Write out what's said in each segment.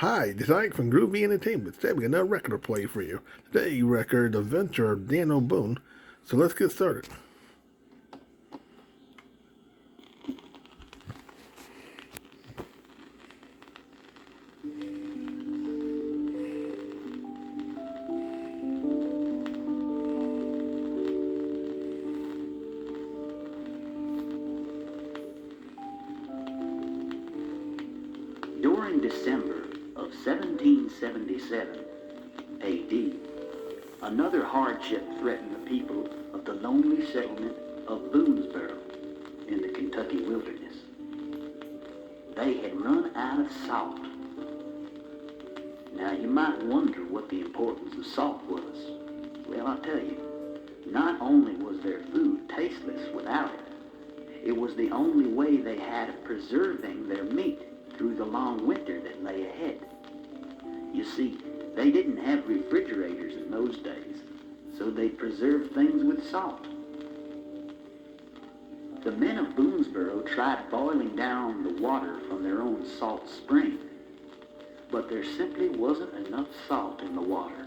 Hi, this is Ike from Groovy Entertainment. Today we got another record to play for you. Today record Adventure of Daniel Boone. So let's get started. During December of 1777 AD, another hardship threatened the people of the lonely settlement of Boonesboro in the Kentucky wilderness. They had run out of salt. Now you might wonder what the importance of salt was. Well, I'll tell you, not only was their food tasteless without it, it was the only way they had of preserving their meat through the long winter that lay ahead. You see, they didn't have refrigerators in those days, so they preserved things with salt. The men of Boonesboro tried boiling down the water from their own salt spring, but there simply wasn't enough salt in the water.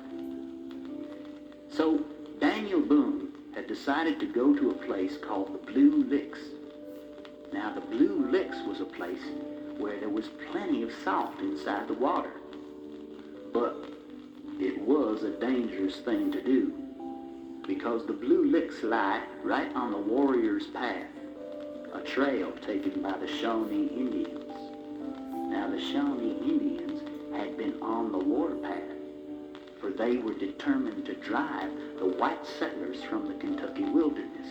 So Daniel Boone had decided to go to a place called the Blue Licks. Now the Blue Licks was a place where there was plenty of salt inside the water. But it was a dangerous thing to do, because the Blue Licks lie right on the Warrior's Path, a trail taken by the Shawnee Indians. Now the Shawnee Indians had been on the warpath, for they were determined to drive the white settlers from the Kentucky wilderness.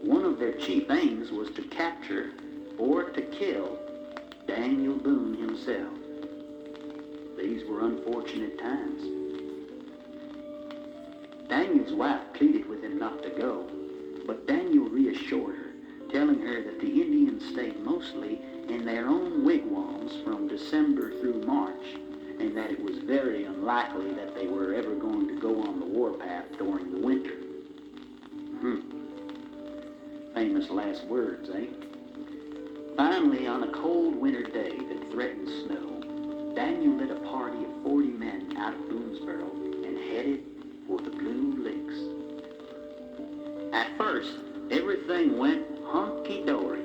One of their chief aims was to capture or to kill Daniel Boone himself. These were unfortunate times. Daniel's wife pleaded with him not to go, but Daniel reassured her, telling her that the Indians stayed mostly in their own wigwams from December through March, and that it was very unlikely that they were ever going to go on the warpath during the winter. Famous last words, eh? Finally, on a cold winter day that threatened snow, Daniel led a party of 40 men out of Boonesboro and headed for the Blue Licks. At first, everything went hunky-dory.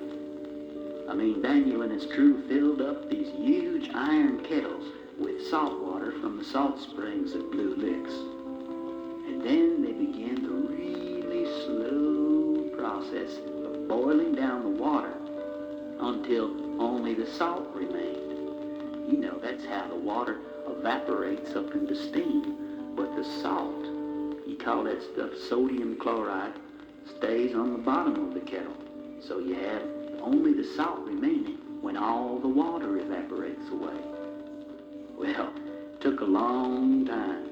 Daniel and his crew filled up these huge iron kettles with salt water from the salt springs at Blue Licks. And then they began the really slow process of boiling down the water until only the salt remained. You know, that's how the water evaporates up into steam, but the salt, you call that stuff sodium chloride, stays on the bottom of the kettle. So you have only the salt remaining when all the water evaporates away. Well, it took a long time,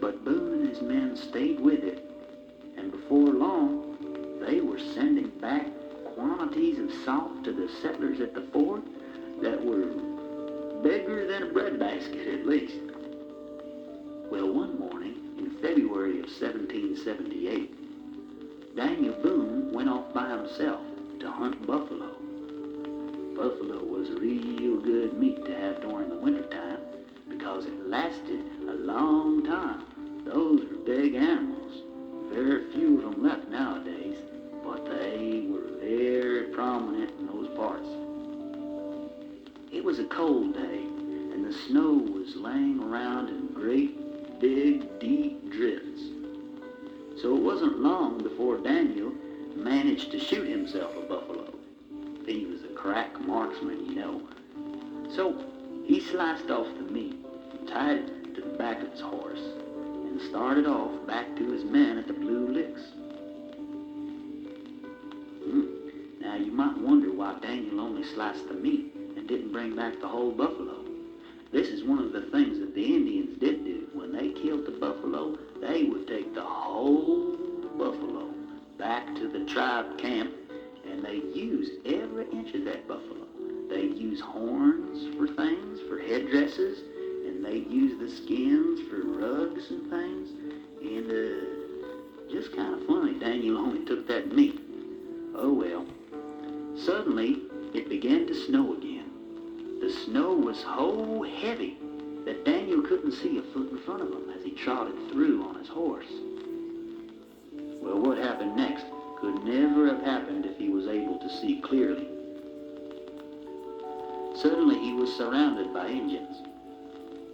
but Boone and his men stayed with it, and before long, they were sending back quantities of salt to the settlers at the fort that were bigger than a breadbasket at least. Well, one morning in February of 1778, Daniel Boone went off by himself to hunt buffalo. Buffalo was real good meat to have during the wintertime because it lasted a long time. Those were big animals. Very few of them left nowadays, but they were very prominent in those parts. It was a cold day, and the snow was laying around in great, big, deep drifts. So it wasn't long before Daniel managed to shoot himself a buffalo. He was a crack marksman, you know. So he sliced off the meat and tied it to the back of his horse and started off back to his men at the Blue Licks. Now you might wonder why Daniel only sliced the meat and didn't bring back the whole buffalo. This is one of the things that the Indians did do. When they killed the buffalo, they would take the whole buffalo back to the tribe camp, and they used every inch of that buffalo. They used horns for things, for headdresses, and they used the skins for rugs and things. And just kind of funny, Daniel only took that meat. Oh well. Suddenly, it began to snow again. The snow was so heavy that Daniel couldn't see a foot in front of him as he trotted through on his horse. Well, what happened next could never have happened if he was able to see clearly. Suddenly he was surrounded by Indians.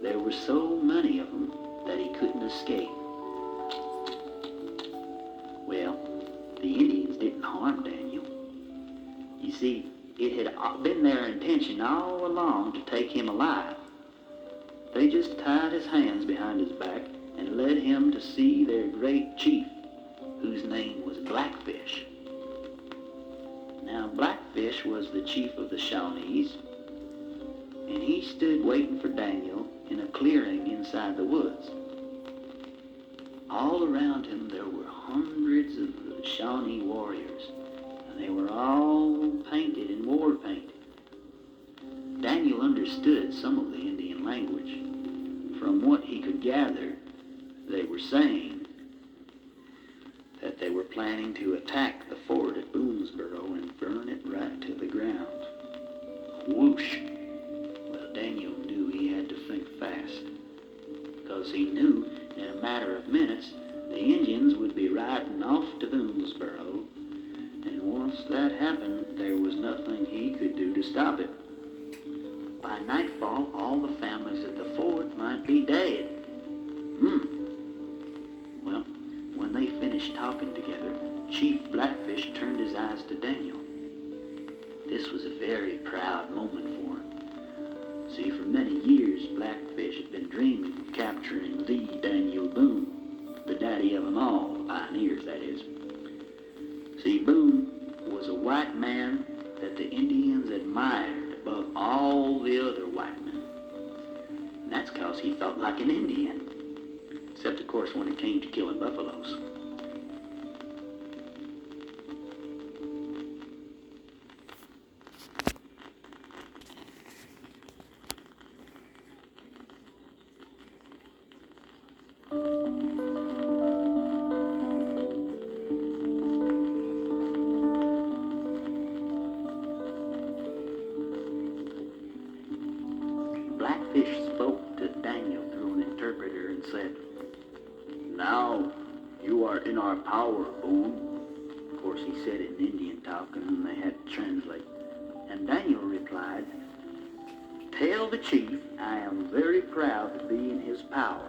There were so many of them that he couldn't escape. Well, the Indians didn't harm Daniel. You see, it had been their intention all along to take him alive. They just tied his hands behind his back and led him to see their great chief, whose name was Blackfish. Now, Blackfish was the chief of the Shawnees, and he stood waiting for Daniel in a clearing inside the woods. All around him there were hundreds of the Shawnee warriors, and they were all painted in war paint. Daniel understood some of the Indian language. From what he could gather, they were saying that they were planning to attack the fort at Boonesboro and burn it right to the ground. Whoosh! Well, Daniel knew he had to think fast, because he knew in a matter of minutes the Indians would be riding off to Boonesboro, and once that happened, there was nothing he could do to stop it. By nightfall, all the families at the fort might be dead. Well, when they finished talking together, Chief Blackfish turned his eyes to Daniel. This was a very proud moment for him. See, for many years, Blackfish had been dreaming of capturing the Daniel Boone, the daddy of them all, the pioneers, that is. See, Boone was a white man that the Indians admired above all the other white men. And that's because he felt like an Indian. Except, of course, when it came to killing buffaloes. Blackfish spoke to Daniel through an interpreter and said, "Now you are in our power, Boone." Of course, he said it in Indian talk, and they had to translate. And Daniel replied, "Tell the chief I am very proud to be in his power.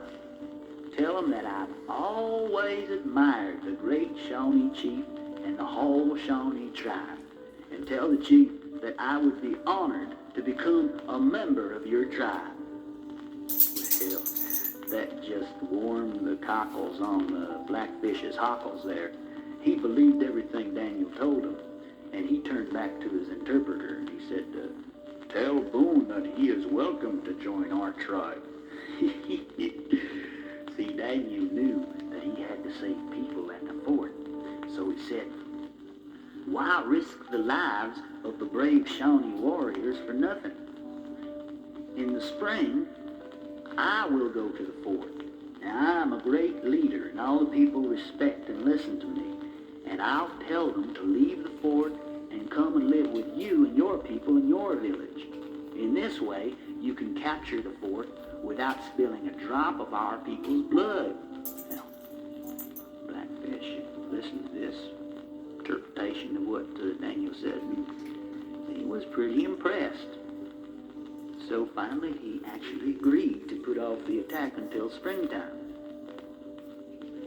Tell him that I've always admired the great Shawnee chief and the whole Shawnee tribe. And tell the chief that I would be honored to become a member of your tribe." Well, that just warmed the cockles on Blackfish's hockles there. He believed everything Daniel told him, and he turned back to his interpreter and he said, "Tell Boone that he is welcome to join our tribe." See, Daniel knew that he had to save people at the fort, so he said, "Why risk the lives of the brave Shawnee warriors for nothing? In the spring, I will go to the fort. Now, I'm a great leader, and all the people respect and listen to me. And I'll tell them to leave the fort and come and live with you and your people in your village. In this way, you can capture the fort without spilling a drop of our people's blood." Now, Blackfish listened to this interpretation of what Daniel said, and he was pretty impressed. So finally, he actually agreed to put off the attack until springtime.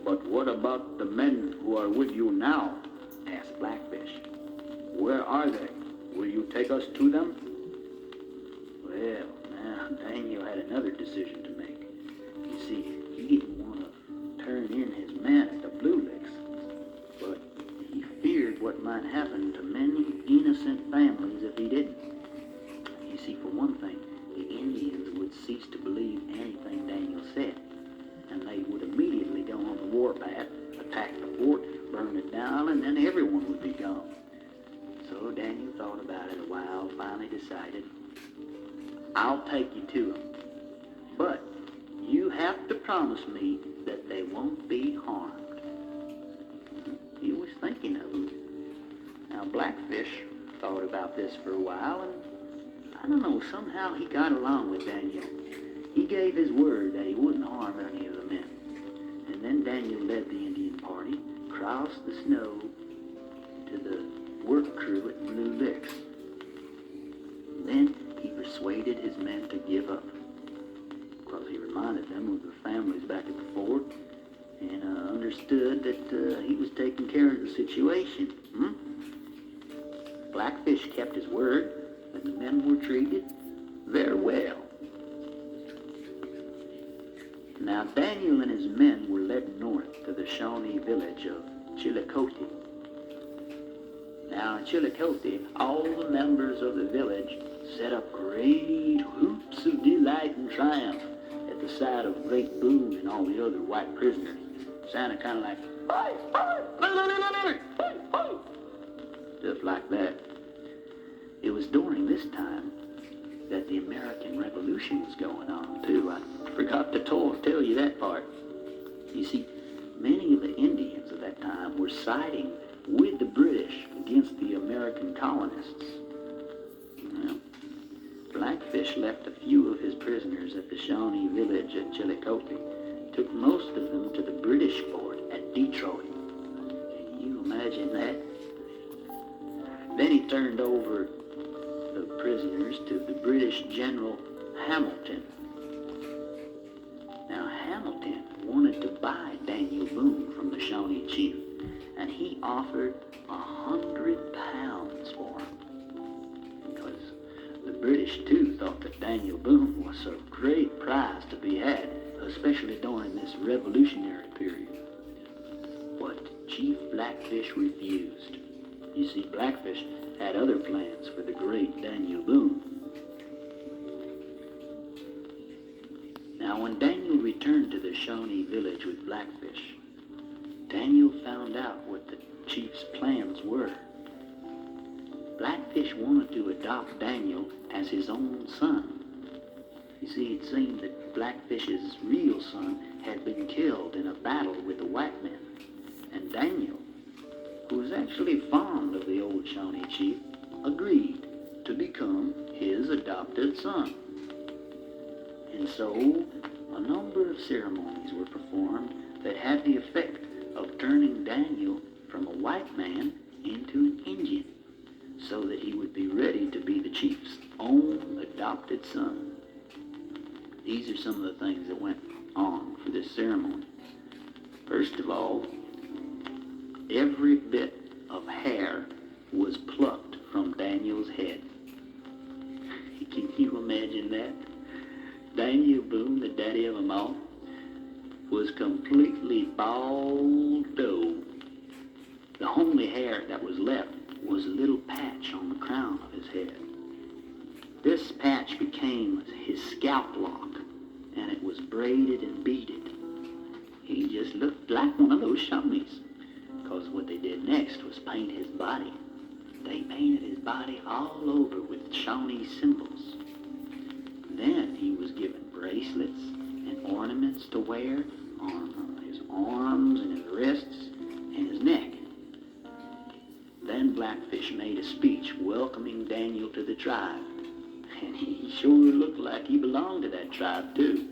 "But what about the men who are with you now?" asked Blackfish. "Where are they? Will you take us to them?" Well, now Daniel had another decision to make. You see, he didn't want to turn in his men at the Blue Licks, but he feared what might happen to many innocent families if he didn't. You see, for one thing, the Indians would cease to believe anything Daniel said, and they would immediately go on the warpath, attack the fort, burn it down, and then everyone would be gone. So Daniel thought about it a while, finally decided, "I'll take you to them, but you have to promise me that they won't be harmed." He was thinking of them. Now Blackfish thought about this for a while, and I don't know, somehow he got along with Daniel. He gave his word that he wouldn't harm any of the men. And then Daniel led the Indian party across the snow to the work crew at Blue Licks. And then he persuaded his men to give up, because he reminded them of their families back at the fort and understood that he was taking care of the situation. Blackfish kept his word, and the men were treated very well. Now Daniel and his men were led north to the Shawnee village of Chillicothe. Now in Chillicothe, all the members of the village set up great whoops of delight and triumph at the sight of Great Boone and all the other white prisoners. Sounded kind of like, stuff like that. It was during this time that the American Revolution was going on, too. I forgot to tell you that part. You see, many of the Indians of that time were siding with the British against the American colonists. Well, Blackfish left a few of his prisoners at the Shawnee village at Chillicothe, took most of them to the British fort at Detroit. Can you imagine that? Then he turned over the prisoners to the British General Hamilton. Now Hamilton wanted to buy Daniel Boone from the Shawnee chief, and he offered £100 for him, because the British too thought that Daniel Boone was a great prize to be had, especially during this revolutionary period. But Chief Blackfish refused. You see, Blackfish had other plans for the great Daniel Boone. Now, when Daniel returned to the Shawnee village with Blackfish, Daniel found out what the chief's plans were. Blackfish wanted to adopt Daniel as his own son. You see, it seemed that Blackfish's real son had been killed in a battle with the white men, and Daniel, who was actually fond of the old Shawnee chief, agreed to become his adopted son. And so, a number of ceremonies were performed that had the effect of turning Daniel from a white man into an Indian, so that he would be ready to be the chief's own adopted son. These are some of the things that went on for this ceremony. First of all, every bit of hair was plucked from Daniel's head. Can you imagine that? Daniel Boone, the daddy of them all, was completely bald-o. The only hair that was left was a little patch on the crown of his head. This patch became his scalp lock, and it was braided and beaded. He just looked like one of those Shawnees, because what they did next was paint his body. They painted his body all over with Shawnee symbols. Then he was given bracelets and ornaments to wear on his arms and his wrists and his neck. Then Blackfish made a speech welcoming Daniel to the tribe, and he sure looked like he belonged to that tribe too.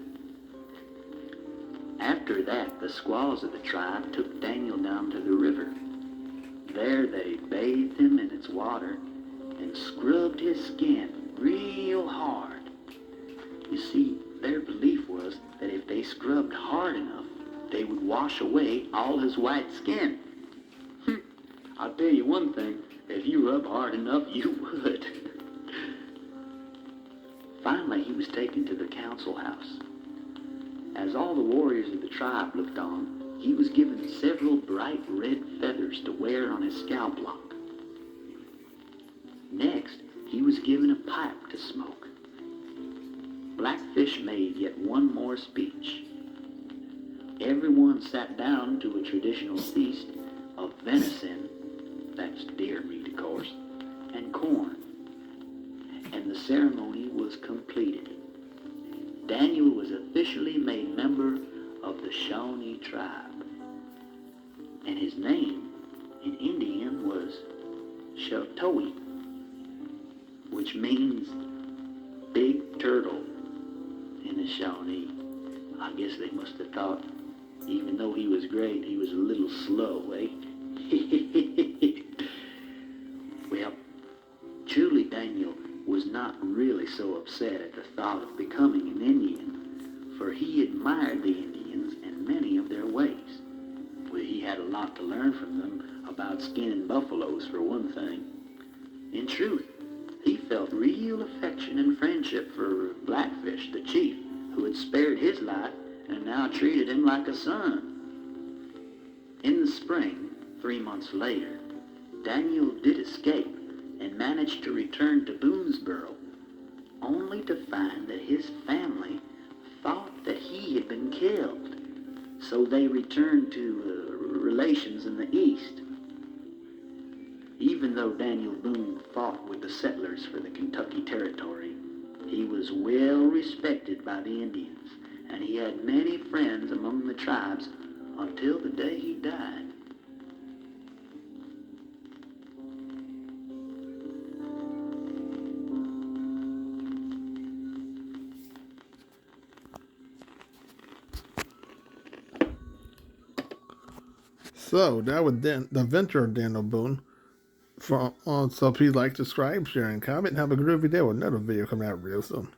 After that, the squaws of the tribe took Daniel down to the river. There they bathed him in its water and scrubbed his skin real hard. You see, their belief was that if they scrubbed hard enough, they would wash away all his white skin. I'll tell you one thing, if you rub hard enough, you would. Finally, he was taken to the council house. As all the warriors of the tribe looked on, he was given several bright red feathers to wear on his scalp lock. Next, he was given a pipe to smoke. Blackfish made yet one more speech. Everyone sat down to a traditional feast of venison, that's deer meat of course, and corn, and the ceremony was completed. Daniel was officially made member of the Shawnee tribe, and his name in Indian was Sheltowee, which means big turtle in the Shawnee. I guess they must have thought, even though he was great, he was a little slow, eh? Well, truly Daniel was not really so upset at the thought of becoming an Indian, for he admired the Indians and many of their ways. Well, he had a lot to learn from them about skinning buffaloes, for one thing. In truth, he felt real affection and friendship for Blackfish, the chief, who had spared his life and now treated him like a son. In the spring, 3 months later, Daniel did escape and managed to return to Boonesboro, only to find that his family thought that he had been killed. So they returned to relations in the east. Even though Daniel Boone fought with the settlers for the Kentucky Territory, he was well respected by the Indians, and he had many friends among the tribes until the day he died. So that was the adventure of Daniel Boone. So if you like, subscribe, share, and comment. Have a groovy day with another video coming out real soon.